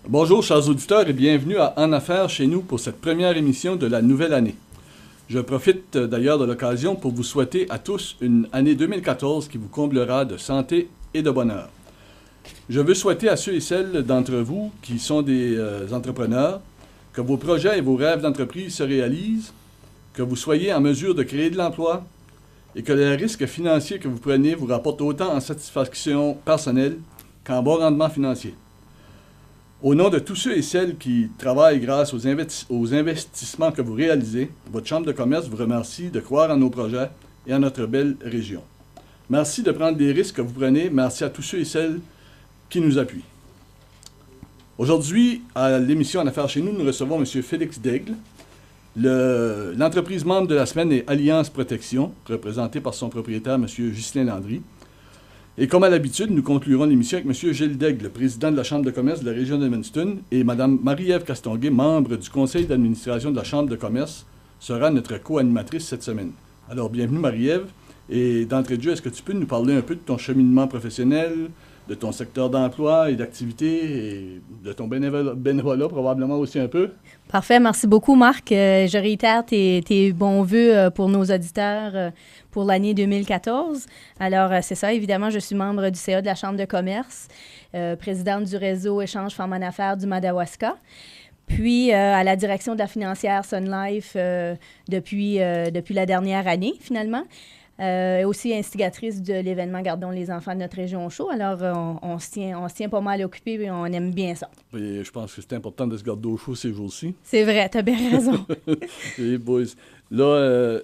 Bonjour chers auditeurs et bienvenue à En Affaires chez nous pour cette première émission de la nouvelle année. Je profite d'ailleurs de l'occasion pour vous souhaiter à tous une année 2014 qui vous comblera de santé et de bonheur. Je veux souhaiter à ceux et celles d'entre vous qui sont des entrepreneurs que vos projets et vos rêves d'entreprise se réalisent, que vous soyez en mesure de créer de l'emploi et que les risques financiers que vous prenez vous rapportent autant en satisfaction personnelle qu'en bon rendement financier. Au nom de tous ceux et celles qui travaillent grâce aux investissements que vous réalisez, votre Chambre de commerce vous remercie de croire en nos projets et en notre belle région. Merci de prendre des risques que vous prenez. Merci à tous ceux et celles qui nous appuient. Aujourd'hui, à l'émission En Affaires chez nous, nous recevons M. Félix Daigle. L'entreprise membre de la semaine est Alliance Protection, représentée par son propriétaire, M. Ghislain Landry. Et comme à l'habitude, nous conclurons l'émission avec M. Gilles Daigle, président de la Chambre de commerce de la région d'Edmundston, et Mme Marie-Ève Castonguay, membre du conseil d'administration de la Chambre de commerce, sera notre co-animatrice cette semaine. Alors, bienvenue Marie-Ève. Et d'entrée de jeu, est-ce que tu peux nous parler un peu de ton cheminement professionnel, de ton secteur d'emploi et d'activité, et de ton bénévolat probablement aussi un peu? Parfait. Merci beaucoup, Marc. Je réitère tes bons vœux pour nos auditeurs pour l'année 2014. Alors, c'est ça, évidemment, je suis membre du CA de la Chambre de commerce, présidente du réseau Échange Femmes en affaires du Madawaska, puis à la direction de la financière Sun Life depuis la dernière année, finalement. Aussi instigatrice de l'événement Gardons les enfants de notre région chaud. Alors, on se tient pas mal occupé et on aime bien ça. Et je pense que c'est important de se garder au chaud ces jours-ci. C'est vrai, tu as bien raison. Et boys. Là,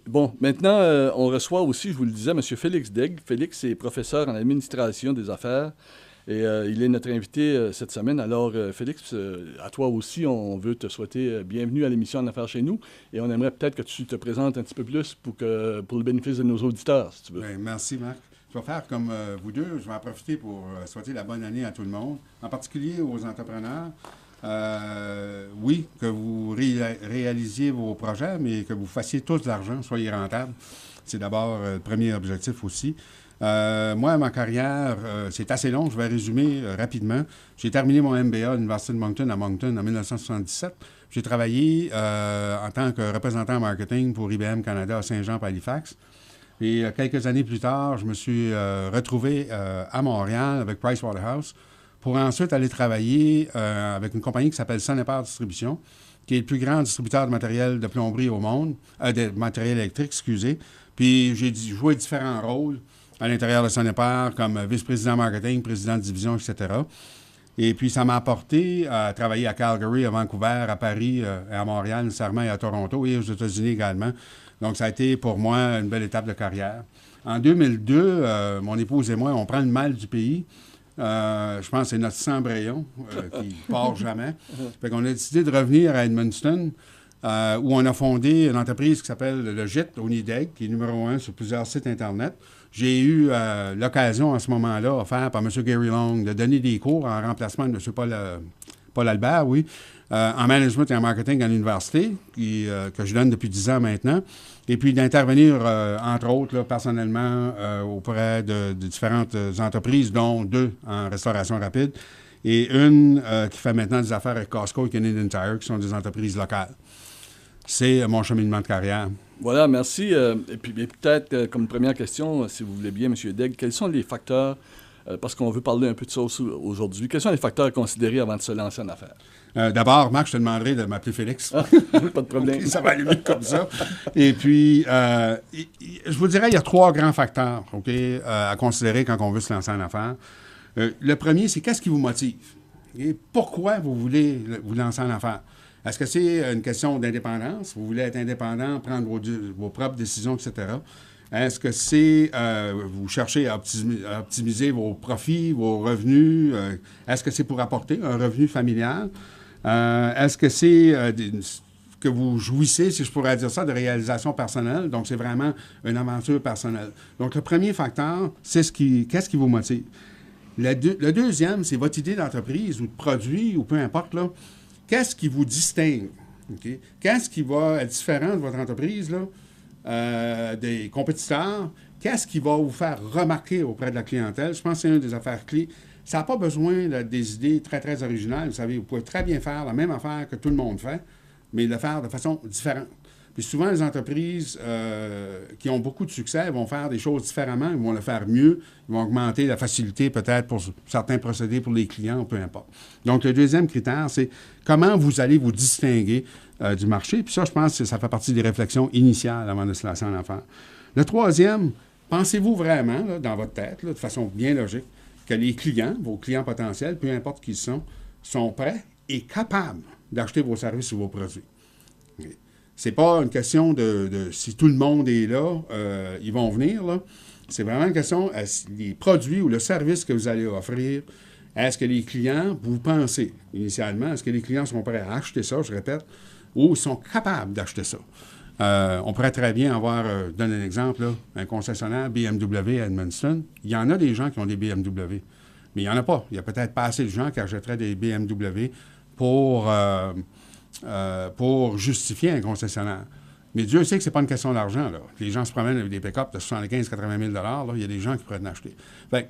bon, maintenant, on reçoit aussi, je vous le disais, M. Félix Daigle. Félix est professeur en administration des affaires et il est notre invité cette semaine. Alors, Félix, à toi aussi, on veut te souhaiter bienvenue à l'émission En Affaires chez nous et on aimerait peut-être que tu te présentes un petit peu plus pour le bénéfice de nos auditeurs, si tu veux. Bien, merci, Marc. Je vais faire comme vous deux. Je vais en profiter pour souhaiter la bonne année à tout le monde, en particulier aux entrepreneurs. Oui, que vous réalisiez vos projets, mais que vous fassiez tous de l'argent, soyez rentables. C'est d'abord le premier objectif aussi. Moi, ma carrière, c'est assez long. Je vais résumer rapidement. J'ai terminé mon MBA à l'Université de Moncton en 1977. J'ai travaillé en tant que représentant marketing pour IBM Canada à Saint-Jean-Halifax. Et quelques années plus tard, je me suis retrouvé à Montréal avec Pricewaterhouse pour ensuite aller travailler avec une compagnie qui s'appelle Sonepar Distribution, qui est le plus grand distributeur de matériel de plomberie au monde, de matériel électrique, excusez. Puis j'ai joué différents rôles à l'intérieur de Sonepar, comme vice-président marketing, président de division, etc. Et puis ça m'a apporté à travailler à Calgary, à Vancouver, à Paris, à Montréal nécessairement, et à Toronto, et aux États-Unis également. Donc ça a été pour moi une belle étape de carrière. En 2002, mon épouse et moi, on prend le mal du pays. Je pense que c'est notre sang Brayon qui part jamais. Fait qu'on a décidé de revenir à Edmundston, où on a fondé une entreprise qui s'appelle le GIT, Onideg, qui est numéro 1 sur plusieurs sites Internet. J'ai eu l'occasion à ce moment-là, offerte par M. Gary Long, de donner des cours en remplacement de M. Paul Albert, oui, en management et en marketing à l'université, que je donne depuis 10 ans maintenant. Et puis d'intervenir, entre autres, là, personnellement, auprès de différentes entreprises, dont 2 en restauration rapide, et une qui fait maintenant des affaires avec Costco et Canadian Tire, qui sont des entreprises locales. C'est mon cheminement de carrière. Voilà, merci. Et puis peut-être, comme première question, si vous voulez bien, M. Daigle, quels sont les facteurs, parce qu'on veut parler un peu de ça aussi aujourd'hui, quels sont les facteurs à considérer avant de se lancer en affaires? D'abord, Marc, je te demanderai de m'appeler Félix. Ah, pas de problème. Okay, ça va aller vite comme ça. Et puis, je vous dirais, il y a 3 grands facteurs à considérer quand on veut se lancer en affaires. Le premier, c'est qu'est-ce qui vous motive? Okay? Pourquoi vous voulez vous lancer en affaires? Est-ce que c'est une question d'indépendance? Vous voulez être indépendant, prendre vos propres décisions, etc.? Est-ce que c'est, vous cherchez à optimiser vos profits, vos revenus? Est-ce que c'est pour apporter un revenu familial? Est-ce que c'est que vous jouissez, si je pourrais dire ça, de réalisation personnelle? Donc, c'est vraiment une aventure personnelle. Donc, le premier facteur, c'est qu'est-ce qui vous motive? Le deuxième, c'est votre idée d'entreprise ou de produit ou peu importe, là. Qu'est-ce qui vous distingue? Okay? Qu'est-ce qui va être différent de votre entreprise, là, des compétiteurs? Qu'est-ce qui va vous faire remarquer auprès de la clientèle? Je pense que c'est une des affaires clés Ça n'a pas besoin des idées très, très originales. Vous savez, vous pouvez très bien faire la même affaire que tout le monde fait, mais le faire de façon différente. Puis souvent, les entreprises qui ont beaucoup de succès vont faire des choses différemment, ils vont le faire mieux, ils vont augmenter la facilité peut-être pour certains procédés pour les clients, peu importe. Donc, le deuxième critère, c'est comment vous allez vous distinguer du marché. Puis ça, je pense que ça fait partie des réflexions initiales avant de se lancer en affaires. Le troisième, pensez-vous vraiment, là, dans votre tête, là, de façon bien logique, que les clients, vos clients potentiels, peu importe qui ils sont prêts et capables d'acheter vos services ou vos produits. Okay. C'est pas une question de si tout le monde est là, ils vont venir, là. C'est vraiment une question, les produits ou le service que vous allez offrir, est-ce que les clients, vous pensez initialement, est-ce que les clients sont prêts à acheter ça, je répète, ou ils sont capables d'acheter ça? On pourrait très bien avoir, donner un exemple, là, un concessionnaire BMW à Edmundston. Il y en a des gens qui ont des BMW, mais il n'y en a pas. Il n'y a peut-être pas assez de gens qui achèteraient des BMW pour justifier un concessionnaire. Mais Dieu sait que ce n'est pas une question d'argent, là. Les gens se promènent avec des pick-up de 75-80 000 là. Il y a des gens qui pourraient en acheter. Fait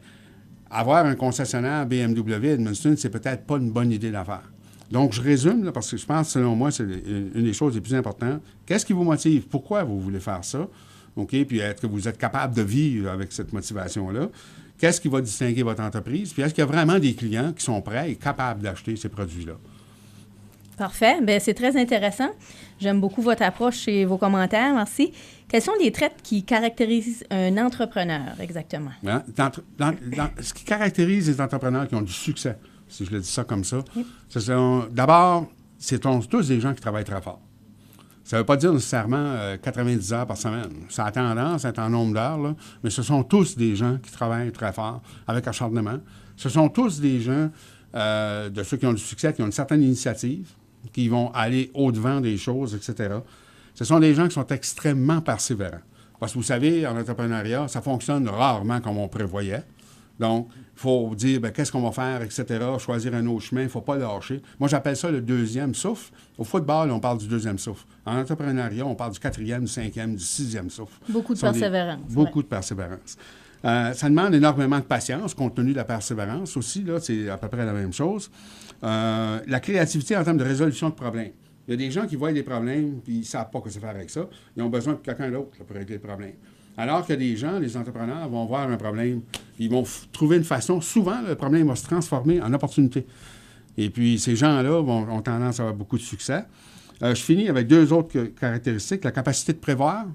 avoir un concessionnaire BMW à Edmundston, c'est peut-être pas une bonne idée d'affaires. Donc, je résume, là, parce que je pense, selon moi, c'est une des choses les plus importantes. Qu'est-ce qui vous motive? Pourquoi vous voulez faire ça? OK? Puis, est-ce que vous êtes capable de vivre avec cette motivation-là? Qu'est-ce qui va distinguer votre entreprise? Puis, est-ce qu'il y a vraiment des clients qui sont prêts et capables d'acheter ces produits-là? Parfait. Bien, c'est très intéressant. J'aime beaucoup votre approche et vos commentaires. Merci. Quels sont les traits qui caractérisent un entrepreneur, exactement? Hein? Ce qui caractérise les entrepreneurs qui ont du succès, si je le dis ça comme ça, oui. D'abord, ce sont tous des gens qui travaillent très fort. Ça ne veut pas dire nécessairement 90 heures par semaine. Ça a tendance à être en nombre d'heures, là, mais ce sont tous des gens qui travaillent très fort, avec acharnement. Ce sont tous des gens, de ceux qui ont du succès, qui ont une certaine initiative, qui vont aller au-devant des choses, etc. Ce sont des gens qui sont extrêmement persévérants. Parce que vous savez, en entrepreneuriat, ça fonctionne rarement comme on prévoyait. Donc, il faut dire, bien, qu'est-ce qu'on va faire, etc., choisir un autre chemin, il ne faut pas lâcher. Moi, j'appelle ça le deuxième souffle. Au football, on parle du deuxième souffle. En entrepreneuriat, on parle du quatrième, du cinquième, du sixième souffle. Beaucoup de persévérance. Beaucoup de persévérance. Ça demande énormément de patience, compte tenu de la persévérance aussi, là, c'est à peu près la même chose. La créativité en termes de résolution de problèmes. Il y a des gens qui voient des problèmes puis ils ne savent pas quoi se faire avec ça. Ils ont besoin de quelqu'un d'autre pour régler le problème. Alors que des gens, les entrepreneurs, vont voir un problème, ils vont trouver une façon. Souvent, le problème va se transformer en opportunité. Et puis, ces gens-là ont tendance à avoir beaucoup de succès. Je finis avec deux autres caractéristiques. La capacité de prévoir.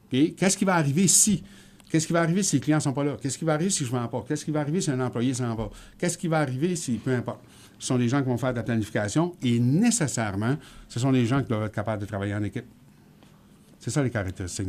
Okay? Qu'est-ce qui va arriver si? Qu'est-ce qui va arriver si les clients ne sont pas là? Qu'est-ce qui va arriver si je ne vends pas? Qu'est-ce qui va arriver si un employé s'en va? Qu'est-ce qui va arriver si... Peu importe. Ce sont des gens qui vont faire de la planification et nécessairement, ce sont des gens qui doivent être capables de travailler en équipe. C'est ça les caractéristiques.